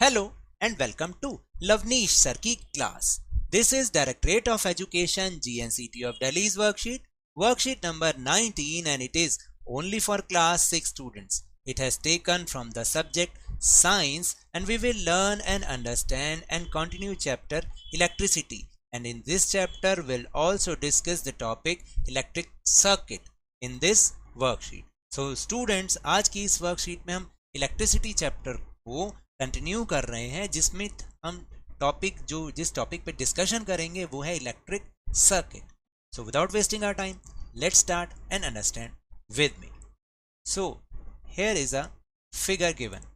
Hello and welcome to Lavneesh Sir की class. This is Directorate of Education GNCT of Delhi's worksheet number 19, and it is only for class 6 students. It has taken from the subject science, and we will learn and understand and continue chapter electricity. And in this chapter we'll also discuss the topic electric circuit in this worksheet. So students, आज की इस worksheet में हम electricity chapter को continue कर रहे हैं, जिसमें हम जिस टॉपिक पे डिस्कशन करेंगे वो है electric circuit. So without wasting our time, let's start and understand with me. So here is a figure given.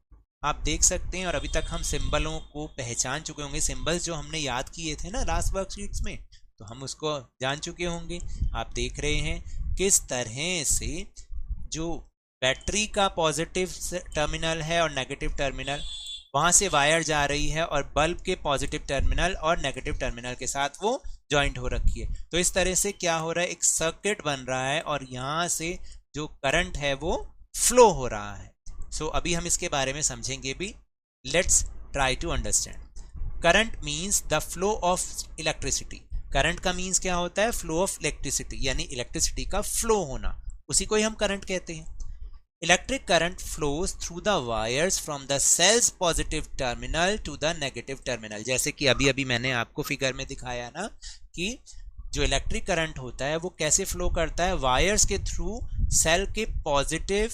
आप देख सकते हैं, और अभी तक हम सिंबलों को पहचान चुके होंगे. सिंबल्स जो हमने याद किए थे ना लास्ट वर्कशीट्स में, तो हम उसको जान चुके होंगे. आप देख रहे हैं किस तरह से जो बैटरी का पॉजिटिव टर्मिनल है और नेगेटिव टर्मिनल, वहां से वायर जा रही है और बल्ब के पॉजिटिव टर्मिनल और नेगेटिव टर्मिनल के साथ वो जॉइंट हो रखी है. तो इस तरह से क्या हो रहा है, एक सर्किट बन रहा है और यहाँ से जो करंट है वो फ्लो हो रहा है. सो अभी हम इसके बारे में समझेंगे भी. Let's try to understand. Current means the flow of electricity. Current का मीन्स क्या होता है, फ्लो ऑफ इलेक्ट्रिसिटी, यानी इलेक्ट्रिसिटी का फ्लो होना, उसी को ही हम करंट कहते हैं. Electric current flows through the wires from the cell's positive terminal to the negative terminal. जैसे कि अभी मैंने आपको फिगर में दिखाया ना कि जो इलेक्ट्रिक करंट होता है वो कैसे फ्लो करता है, वायर्स के थ्रू सेल के पॉजिटिव,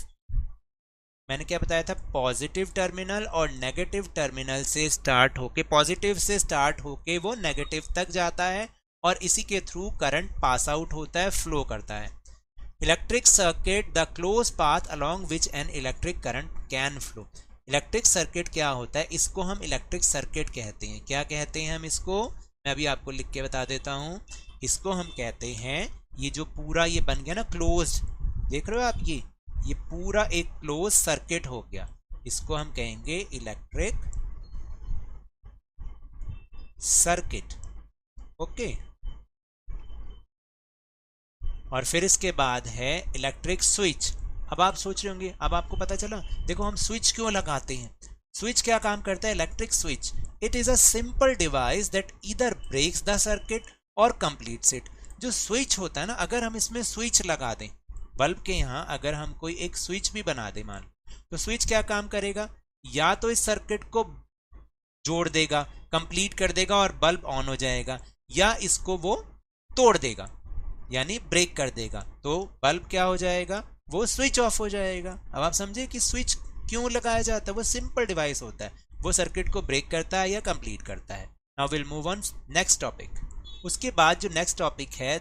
मैंने क्या बताया था, पॉजिटिव टर्मिनल और नेगेटिव टर्मिनल से स्टार्ट होके, पॉजिटिव से स्टार्ट होके वो नेगेटिव तक जाता है और इसी के थ्रू करंट पास आउट होता है, फ्लो करता है. Electric circuit the close path along which N electric current can flow. Electric circuit क्या होता है, इसको हम इलेक्ट्रिक सर्किट कहते हैं. क्या कहते हैं हम इसको, मैं अभी आपको लिख के बता देता हूँ. इसको हम कहते हैं, ये जो पूरा ये बन गया ना क्लोज, देख रहे हो आप, ये पूरा एक क्लोज सर्किट हो गया, इसको हम कहेंगे इलेक्ट्रिक सर्किट. ओके. और फिर इसके बाद है इलेक्ट्रिक स्विच. अब आप सोच रहे होंगे, अब आपको पता चला, देखो हम स्विच क्यों लगाते हैं. स्विच क्या काम करता है, electric switch. It is a simple device that either breaks the circuit or completes it. जो स्विच होता है ना, अगर हम इसमें स्विच लगा दें, बल्ब के यहाँ अगर हम कोई एक स्विच भी बना दें मान, तो स्विच क्या काम करेगा, या तो इस सर्किट को जोड़ देगा, कंप्लीट कर देगा और बल्ब ऑन हो जाएगा, या इसको वो तोड़ देगा यानी ब्रेक कर देगा, तो बल्ब क्या हो जाएगा, वो स्विच ऑफ हो जाएगा. अब आप समझे कि स्विच क्यों लगाया जाता है. वो सिंपल डिवाइस होता है, वो सर्किट को ब्रेक करता है या कंप्लीट करता है. Now will move on next topic. उसके बाद जो नेक्स्ट टॉपिक है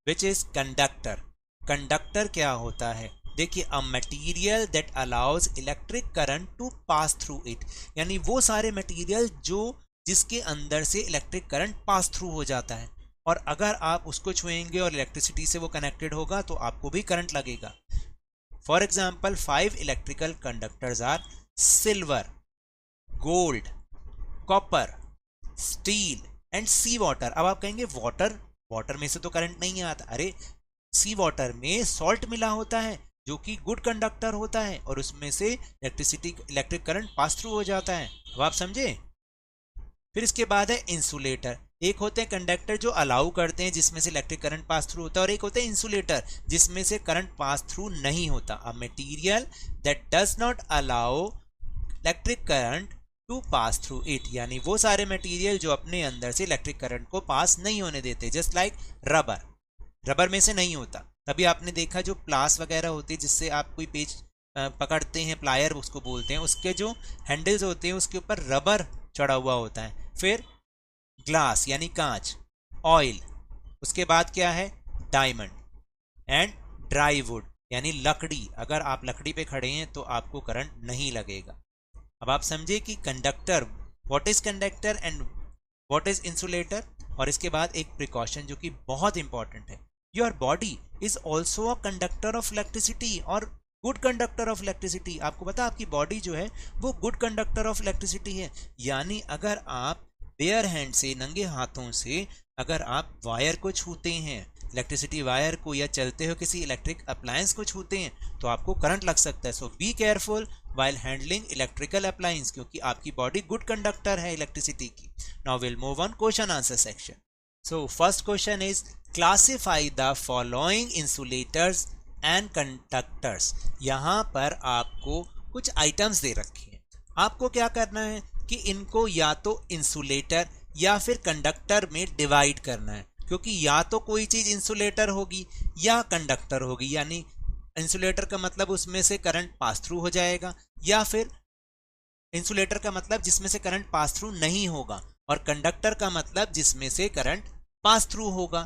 विच इज कंडक्टर. कंडक्टर क्या होता है, देखिए, a material that allows electric current to pass through it. यानी वो सारे मटेरियल जिसके अंदर से इलेक्ट्रिक करंट पास थ्रू हो जाता है, और अगर आप उसको छुएंगे और इलेक्ट्रिसिटी से वो कनेक्टेड होगा तो आपको भी करंट लगेगा. For example 5 electrical conductors are silver, gold, copper, steel and sea water. अब आप कहेंगे वाटर में से तो करंट नहीं आता. अरे, सी वाटर में सॉल्ट मिला होता है जो कि गुड कंडक्टर होता है, और उसमें से इलेक्ट्रिक करंट पास थ्रू हो जाता है. अब आप समझे. फिर इसके बाद है इंसुलेटर. एक होते हैं कंडक्टर जो अलाउ करते हैं, जिसमें से इलेक्ट्रिक करंट पास थ्रू होता है, और एक होते हैं इंसुलेटर जिसमें से करंट पास थ्रू नहीं होता. A material that does not allow electric current to pass through it. यानी वो सारे मटेरियल जो अपने अंदर से इलेक्ट्रिक करंट को पास नहीं होने देते. जस्ट लाइक रबर में से नहीं होता. तभी आपने देखा जो प्लास वगैरह होती है, जिससे आप कोई पेज पकड़ते हैं, प्लायर उसको बोलते हैं, उसके जो हैंडल्स होते हैं उसके ऊपर रबर चढ़ा हुआ होता है. फिर ग्लास यानी कांच, ऑयल, उसके बाद क्या है, डायमंड एंड ड्राई वुड यानी लकड़ी. अगर आप लकड़ी पे खड़े हैं तो आपको करंट नहीं लगेगा. अब आप समझे कि conductor, what is conductor and what is insulator. और इसके बाद एक प्रिकॉशन जो कि बहुत इंपॉर्टेंट है, your body is also a conductor of electricity और गुड कंडक्टर ऑफ इलेक्ट्रिसिटी. आपको पता, आपकी बॉडी जो है वो गुड कंडक्टर ऑफ इलेक्ट्रिसिटी है. यानी अगर आप बेयर हैंड से, नंगे हाथों से अगर आप वायर को छूते हैं इलेक्ट्रिसिटी वायर को या चलते हुए किसी इलेक्ट्रिक अप्लायंस को छूते हैं तो आपको करंट लग सकता है। So be careful while handling electrical appliance, क्योंकि आपकी बॉडी गुड कंडक्टर है इलेक्ट्रिसिटी की। Now will move on question answer section. So first question is classify the following insulators and conductors. यहाँ पर आपको कुछ आइटम्स दे रखे हैं, आपको क्या करना है कि इनको या तो इंसुलेटर या फिर कंडक्टर में डिवाइड करना है, क्योंकि या तो कोई चीज इंसुलेटर होगी या कंडक्टर होगी, यानी इंसुलेटर का मतलब उसमें से करंट पास थ्रू हो जाएगा, या फिर इंसुलेटर का मतलब जिसमें से करंट पास थ्रू नहीं होगा, और कंडक्टर का मतलब जिसमें से करंट पास थ्रू होगा।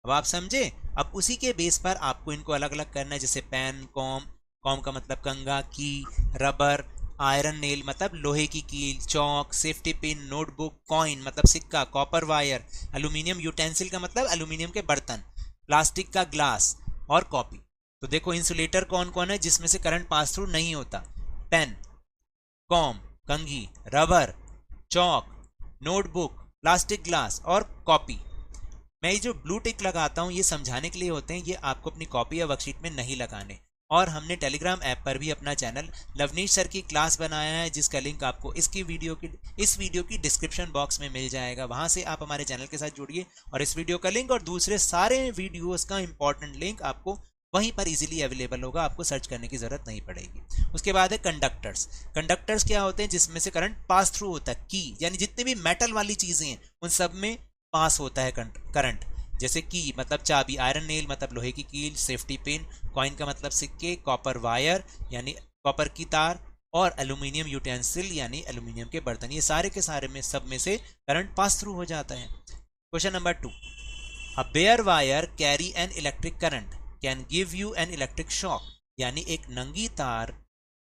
अब आप समझे। अब उसी के बेस पर आपको इनको अलग अलग करना है, जैसे पेन, कॉम, कॉम का मतलब कंघा, की, रबर, आयरन नेल मतलब लोहे की कील, चौक, सेफ्टी पिन, नोटबुक, कॉइन मतलब सिक्का, कॉपर वायर, एल्यूमिनियम यूटेंसिल का मतलब एल्यूमिनियम के बर्तन, प्लास्टिक का ग्लास और कॉपी। तो देखो इंसुलेटर कौन कौन है जिसमें से करंट पास थ्रू नहीं होता, पेन, कॉम, कंघी, रबर, चौक, नोटबुक, प्लास्टिक ग्लास और कॉपी। मैं ये जो ब्लू टिक लगाता हूँ ये समझाने के लिए होते हैं, ये आपको अपनी कॉपी या वर्कशीट में नहीं लगाने। और हमने टेलीग्राम ऐप पर भी अपना चैनल लवनीश सर की क्लास बनाया है, जिसका लिंक आपको इस वीडियो की डिस्क्रिप्शन बॉक्स में मिल जाएगा। वहां से आप हमारे चैनल के साथ जुड़िए और इस वीडियो का लिंक और दूसरे सारे वीडियोस का इंपॉर्टेंट लिंक आपको वहीं पर इजीली अवेलेबल होगा, आपको सर्च करने की जरूरत नहीं पड़ेगी। उसके बाद है कंडक्टर्स। कंडक्टर्स क्या होते हैं? जिसमें से करंट पास थ्रू होता है। की यानी जितनी भी मेटल वाली चीजें हैं उन सब में पास होता है करंट, जैसे की मतलब चाबी, आयरन नेल मतलब लोहे की कील, सेफ्टी पिन, कॉइन का मतलब सिक्के, कॉपर वायर यानी कॉपर की तार और एल्यूमिनियम यूटेंसिल यानी एल्यूमिनियम के बर्तन। ये सारे के सारे में सब में से करंट पास थ्रू हो जाता है। Question number 2, a bare wire carry an electric current can give you an electric shock, यानी एक नंगी तार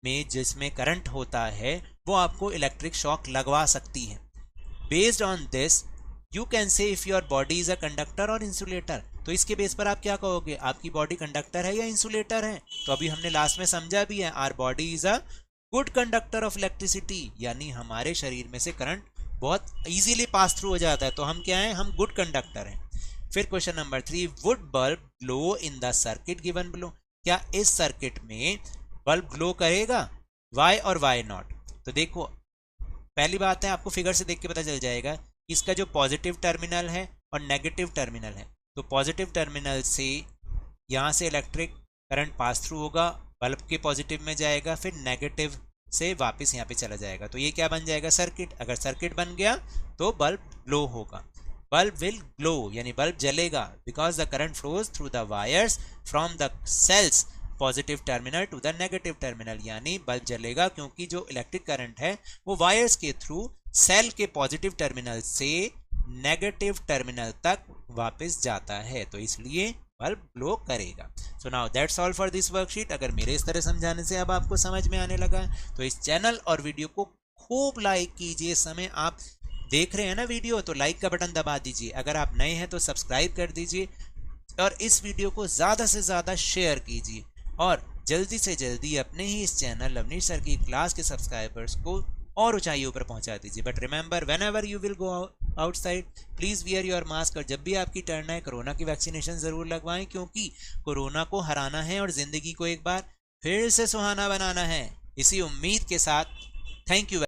में जिसमें करंट होता है वो आपको इलेक्ट्रिक शॉक लगवा सकती है। Based on this you can say if your body is a conductor और इंसुलेटर। तो इसके बेस पर आप क्या कहोगे, आपकी बॉडी कंडक्टर है या इंसुलेटर है? तो अभी हमने लास्ट में समझा भी है, our body is a good conductor of electricity, यानी हमारे शरीर में से करंट बहुत इजीली पास थ्रू हो जाता है, तो हम क्या हैं, हम गुड कंडक्टर हैं। फिर question number 3, would bulb glow in the circuit given below, क्या इस सर्किट में बल्ब ग्लो करेगा? वाई और वाई नॉट? तो देखो पहली बात है, आपको फिगर से देख के पता चल जाएगा इसका जो पॉजिटिव टर्मिनल है और नेगेटिव टर्मिनल है। तो पॉजिटिव टर्मिनल से यहाँ से इलेक्ट्रिक करंट पास थ्रू होगा, बल्ब के पॉजिटिव में जाएगा, फिर नेगेटिव से वापस यहाँ पे चला जाएगा। तो ये क्या बन जाएगा, सर्किट। अगर सर्किट बन गया तो बल्ब ग्लो होगा। बल्ब विल ग्लो यानी बल्ब जलेगा, because the current flows through the wires from the cell's positive terminal to the negative terminal, यानी बल्ब जलेगा क्योंकि जो इलेक्ट्रिक करंट है वो वायर्स के थ्रू सेल के पॉजिटिव टर्मिनल से नेगेटिव टर्मिनल तक वापस जाता है, तो इसलिए बल्ब ग्लो करेगा। So now that's all for this worksheet. अगर मेरे इस तरह समझाने से अब आपको समझ में आने लगा तो इस चैनल और वीडियो को खूब लाइक कीजिए। समय आप देख रहे हैं ना वीडियो, तो लाइक का बटन दबा दीजिए। अगर आप नए हैं तो सब्सक्राइब कर दीजिए और इस वीडियो को ज़्यादा से ज़्यादा शेयर कीजिए और जल्दी से जल्दी अपने ही इस चैनल लवनीश सर की क्लास के सब्सक्राइबर्स को और ऊंचाइयों पर पहुंचा दीजिए। But remember, when ever you will go outside please wear your mask, और जब भी आपकी टर्न आए कोरोना की वैक्सीनेशन ज़रूर लगवाएं, क्योंकि कोरोना को हराना है और ज़िंदगी को एक बार फिर से सुहाना बनाना है। इसी उम्मीद के साथ थैंक यू।